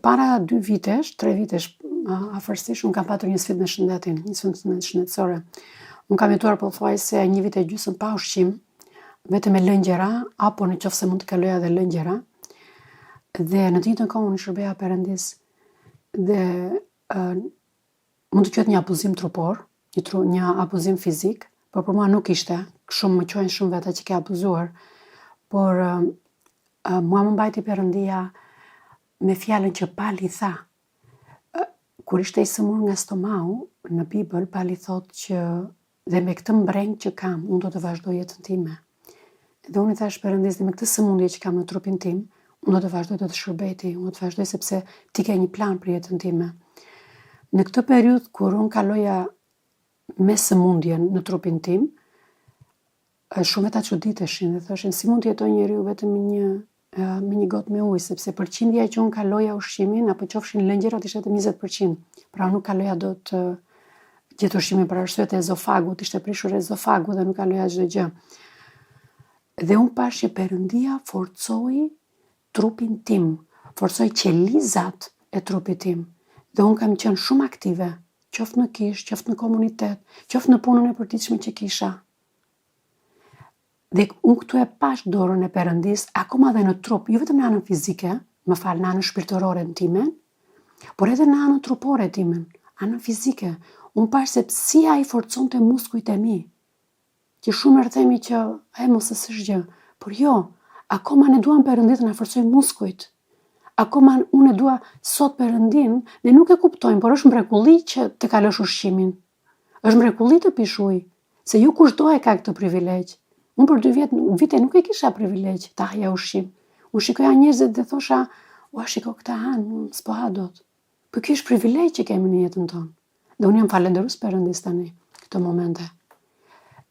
Para 2 vitesh, 3 vitesh afërsisht, unë kam patur një sfidë me shëndetin, një sfidë shëndetësore. Unë kam jetuar pothuajse 1 vit e gjysmë pa ushqim, vetëm me lëngjera, apo në qoftë se mund të kaloja dhe lëngjera. Dhe në të njëjtën kohë unë shërbeja Perëndis dhe mund të quhet një abuzim trupor, një abuzim fizik, por për mua nuk ishte. Shumë më quajnë shumë veta që ke abuzuar, por mua më mbajti Perëndia me fjalën që Pali tha. Kur ishte i sëmur nga stomau, në Bibël Pali thot që dhe me këtë mbreng që kam, unë do të vazhdoj jetën time. Dhe unë i thash Perëndis, dhe me këtë sëmundje që kam në trupin tim, unë do të vazhdoj të shërbej ti, unë do të vazhdoj sepse ti ke një plan për jetën time. Në këtë periudhë kur unë kaloja me sëmundjen në trupin tim, shumë veta çuditeshin dhe thoshin si mund të jetojë njeriu vetëm me një gotë me ujë, sepse përqindja që unë kaloja ushqimin apo qofshin lëngjërat ishte vetëm 20%. Pra unë nuk kaloja dot gjithë ushqimin për arsye të ezofagut, ishte prishur ezofagu dhe nuk kaloja çdo gjë. Dhe unë pash që Perëndia forcoi trupin tim, forcoi qelizat e trupit tim. Dhe unë kam qenë shumë aktive, qoftë në kishë, qoftë në komunitet, qoftë në punën e përditshme që kisha. Dhe unë këtu e pash dorën e Perëndis, akoma dhe në trup, jo vetëm në anën fizike, në anën shpirtërore në timen, por edhe në anën trupore timen, anën fizike. Unë pash se si ai forconte muskujt e mi, që shumë herë themi që mos e s'është gjë, por jo, akoma ne duam Perëndin të na forcojë muskujt. Akoma unë e dua sot Perëndin dhe nuk e kuptojnë, por është mrekulli që të kalosh ushqimin. Është mrekulli të pish ujë, se jo kushdo e ka këtë privilegj. Unë për 2 vite nuk e kisha privilegj ta haja ushqim. Unë shikoja njerëzit dhe thosha, ua shiko këta han, unë s'po ha dot. Po ky është privilegj që kemi në jetën tonë. Dhe unë jam falënderues Perëndis tani këto momente.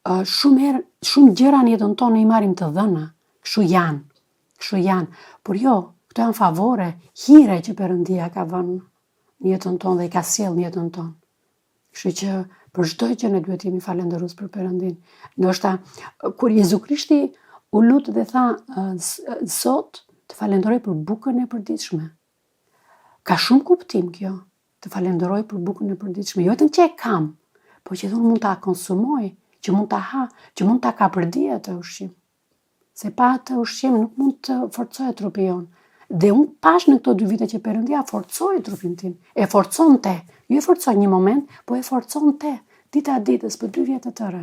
Shumë gjëra në jetën tonë i marrim të dhëna, kështu janë. Por jo, këto janë favore, hire që Perëndia ka vënë në jetën tonë dhe i ka sjellë në jetën tonë. Kështu që për çdo gjë ne duhet jemi falënderues për Perëndin. Ndoshta kur Jezu Krishti u lut dhe tha, sot të falenderoj për bukën e përditshme. Ka shumë kuptim kjo, të falenderoj për bukën e përditshme. Jo vetëm që e kam, por që unë mund ta konsumoj, që mund ta ha, që mund ta kapërdi atë ushqim. Se pa atë ushqim nuk mund të forcohet trupi jonë. Dhe unë pash në këto 2 vite që Perëndia forcoi trupin tim. E forconte, jo e forcoi një moment, po e forconte dita ditës për 2 vjet të tëra.